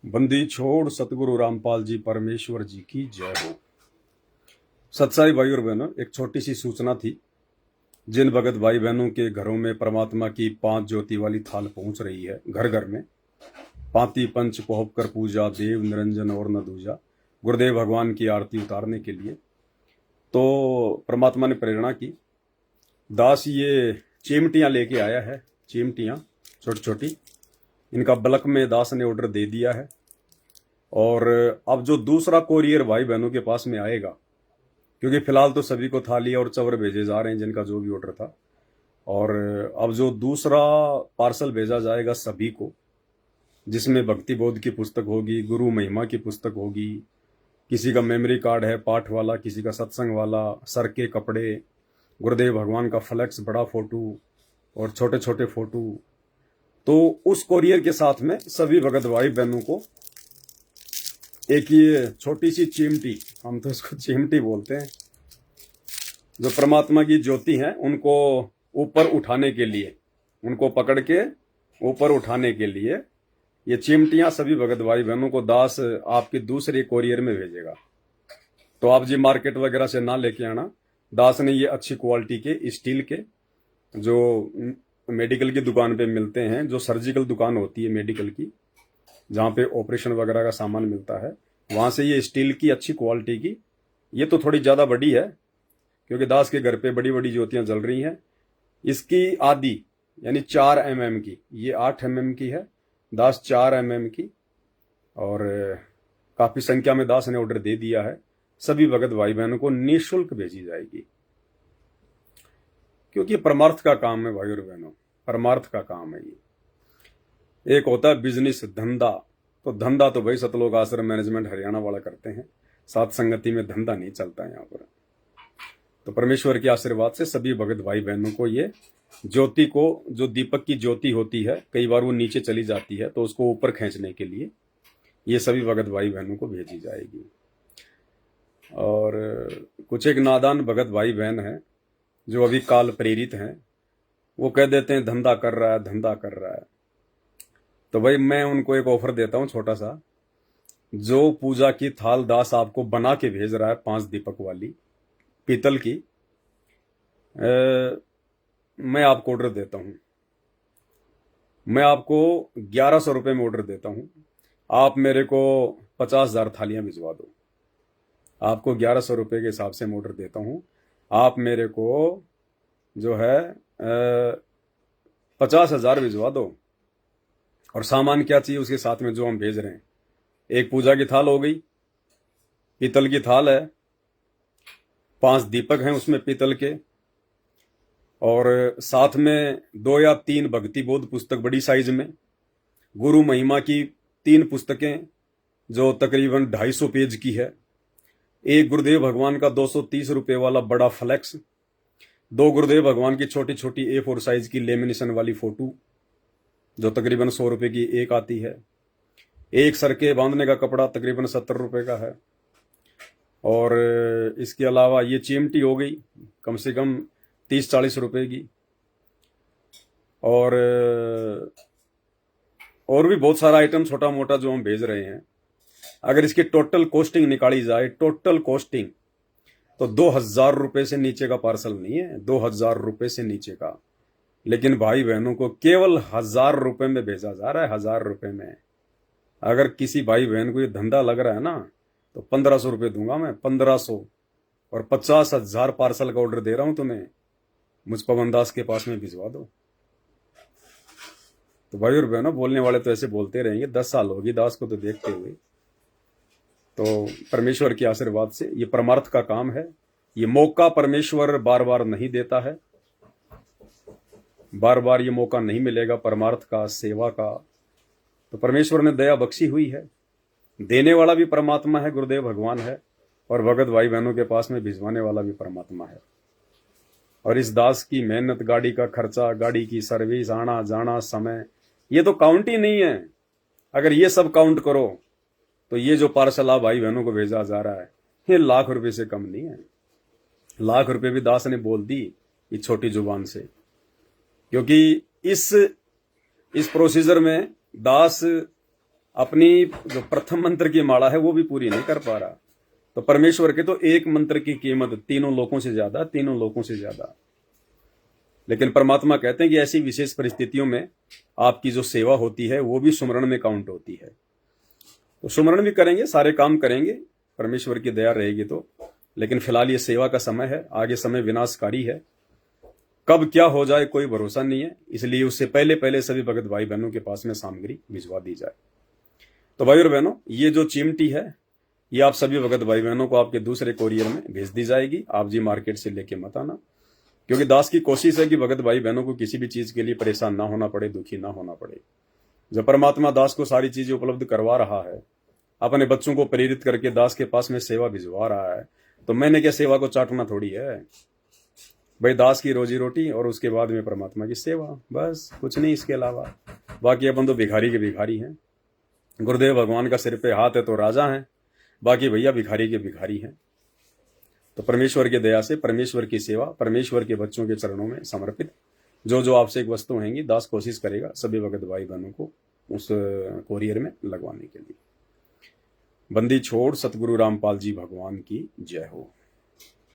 बंदी छोड़ सतगुरु रामपाल जी परमेश्वर जी की जय हो। सत्साई भाई और बहनों, एक छोटी सी सूचना थी। जिन भगत भाई बहनों के घरों में परमात्मा की 5 ज्योति वाली थाल पहुंच रही है, घर घर में पांति पंच पोहप कर पूजा, देव निरंजन और न दूजा, गुरुदेव भगवान की आरती उतारने के लिए, तो परमात्मा ने प्रेरणा की। दास ये चिमटियां लेके आया है, चिमटियां छोटी छोटी। इनका बल्क में दास ने ऑर्डर दे दिया है। और अब जो दूसरा कोरियर भाई बहनों के पास में आएगा, क्योंकि फिलहाल तो सभी को थाली और चवर भेजे जा रहे हैं जिनका जो भी ऑर्डर था, और अब जो दूसरा पार्सल भेजा जाएगा सभी को, जिसमें भक्ति बोध की पुस्तक होगी, गुरु महिमा की पुस्तक होगी, किसी का मेमोरी कार्ड है पाठ वाला, किसी का सत्संग वाला, सर के कपड़े, गुरुदेव भगवान का फ्लेक्स बड़ा फोटो और छोटे छोटे फोटो। तो उस कोरियर के साथ में सभी भगत भाई बहनों को एक ये छोटी सी चिमटी, हम तो इसको चिमटी बोलते हैं, जो परमात्मा की ज्योति है उनको ऊपर उठाने के लिए, उनको पकड़ के ऊपर उठाने के लिए ये चिमटियां सभी भगत भाई बहनों को दास आपके दूसरे कोरियर में भेजेगा। तो आप जी मार्केट वगैरह से ना लेके आना। दास ने ये अच्छी क्वालिटी के स्टील के, जो मेडिकल की दुकान पे मिलते हैं, जो सर्जिकल दुकान होती है मेडिकल की, जहाँ पे ऑपरेशन वगैरह का सामान मिलता है, वहां से ये स्टील की अच्छी क्वालिटी की। ये तो थोड़ी ज़्यादा बड़ी है, क्योंकि दास के घर पे बड़ी बड़ी ज्योतियां जल रही हैं। इसकी आधी यानी 4 mm की, ये 8 mm की है, दास 4 mm की। और काफ़ी संख्या में दास ने ऑर्डर दे दिया है। सभी भगत भाई बहनों को निःशुल्क भेजी जाएगी, क्योंकि परमार्थ का काम है भाई और बहनों, परमार्थ का काम है ये। एक होता है बिजनेस, धंधा। तो धंधा तो भाई सतलोक आश्रम मैनेजमेंट हरियाणा वाला करते हैं, साथ संगति में धंधा नहीं चलता है यहाँ पर। तो परमेश्वर के आशीर्वाद से सभी भगत भाई बहनों को ये ज्योति को, जो दीपक की ज्योति होती है, कई बार वो नीचे चली जाती है, तो उसको ऊपर खींचने के लिए ये सभी भगत भाई बहनों को भेजी जाएगी। और कुछ एक नादान भगत भाई बहन है जो अभी काल प्रेरित हैं, वो कह देते हैं धंधा कर रहा है, धंधा कर रहा है। तो भाई मैं उनको एक ऑफर देता हूं छोटा सा। जो पूजा की थाल दास आपको बना के भेज रहा है 5 दीपक वाली पीतल की, मैं आपको ऑर्डर देता हूं, मैं आपको 1100 रुपये में ऑर्डर देता हूं। आप मेरे को 50,000 थालियां भिजवा दो। आपको 1100 रुपये के हिसाब से मैं ऑर्डर देता हूं। आप मेरे को जो है 50,000 भिजवा दो। और सामान क्या चाहिए उसके साथ में जो हम भेज रहे हैं, एक पूजा की थाल हो गई, पीतल की थाल है, 5 दीपक हैं उसमें पीतल के, और साथ में 2 या 3 भक्ति बोध पुस्तक बड़ी साइज में, गुरु महिमा की 3 पुस्तकें जो तकरीबन 250 पेज की है, एक गुरुदेव भगवान का 230 रुपये वाला बड़ा फ्लेक्स, 2 गुरुदेव भगवान की छोटी छोटी A4 साइज की लेमिनेशन वाली फोटो जो तकरीबन 100 रुपये की एक आती है, एक सर के बांधने का कपड़ा तकरीबन 70 रुपये का है। और इसके अलावा ये चिमटी हो गई कम से कम 30-40 रुपये की। और भी बहुत सारा आइटम छोटा मोटा जो हम भेज रहे हैं। अगर इसकी टोटल कॉस्टिंग निकाली जाए, टोटल कॉस्टिंग, तो 2,000 रुपये से नीचे का पार्सल नहीं है, 2,000 रुपये से नीचे का। लेकिन भाई बहनों को केवल 1,000 रुपये में भेजा जा रहा है, 1,000 रुपये में। अगर किसी भाई बहन को ये धंधा लग रहा है ना, तो 1,500 रुपये दूंगा मैं, 1,500। और 50,000 पार्सल का ऑर्डर दे रहा हूं तुम्हें, मुझ पवन दास के पास में भिजवा दो। तो भाई और बहनों, बोलने वाले तो ऐसे बोलते रहेंगे, 10 साल होगी दास को तो देखते हुए। तो परमेश्वर के आशीर्वाद से ये परमार्थ का काम है। ये मौका परमेश्वर बार बार नहीं देता है, बार बार ये मौका नहीं मिलेगा परमार्थ का, सेवा का। तो परमेश्वर ने दया बख्शी हुई है। देने वाला भी परमात्मा है, गुरुदेव भगवान है, और भगत भाई बहनों के पास में भिजवाने वाला भी परमात्मा है। और इस दास की मेहनत, गाड़ी का खर्चा, गाड़ी की सर्विस, आना जाना, समय, ये तो काउंट ही नहीं है। अगर ये सब काउंट करो तो ये जो पार्सल आप भाई बहनों को भेजा जा रहा है, ये लाख रुपए से कम नहीं है। लाख रुपए भी दास ने बोल दी इस छोटी जुबान से, क्योंकि इस प्रोसीजर में दास अपनी जो प्रथम मंत्र की माला है वो भी पूरी नहीं कर पा रहा। तो परमेश्वर के तो एक मंत्र की कीमत तीनों लोकों से ज्यादा, तीनों लोकों से ज्यादा। लेकिन परमात्मा कहते हैं कि ऐसी विशेष परिस्थितियों में आपकी जो सेवा होती है वो भी सुमरण में काउंट होती है। तो सुमरण भी करेंगे, सारे काम करेंगे, परमेश्वर की दया रहेगी तो। लेकिन फिलहाल ये सेवा का समय है, आगे समय विनाशकारी है, कब क्या हो जाए कोई भरोसा नहीं है। इसलिए उससे पहले पहले सभी भगत भाई बहनों के पास में सामग्री भिजवा दी जाए। तो भाई और बहनों, ये जो चिमटी है ये आप सभी भगत भाई बहनों को आपके दूसरे कोरियर में भेज दी जाएगी। आप जी मार्केट से लेके मत आना, क्योंकि दास की कोशिश है कि भगत भाई बहनों को किसी भी चीज के लिए परेशान ना होना पड़े, दुखी ना होना पड़े। जब परमात्मा दास को सारी चीजें उपलब्ध करवा रहा है, अपने बच्चों को प्रेरित करके दास के पास में सेवा भिजवा रहा है, तो मैंने क्या सेवा को चाटना थोड़ी है भाई। दास की रोजी रोटी और उसके बाद में परमात्मा की सेवा, बस कुछ नहीं इसके अलावा। बाकी अपन तो भिखारी के भिखारी हैं। गुरुदेव भगवान का सिर पे हाथ है तो राजा हैं, बाकी भैया भिखारी के भिखारी हैं। तो परमेश्वर की दया से परमेश्वर की सेवा, परमेश्वर के बच्चों के चरणों में समर्पित जो जो आपसे एक वस्तु होंगी, दास कोशिश करेगा सभी भगत भाई बहनों को उस कोरियर में लगवाने के लिए। बंदी छोड़ सतगुरु रामपाल जी भगवान की जय हो।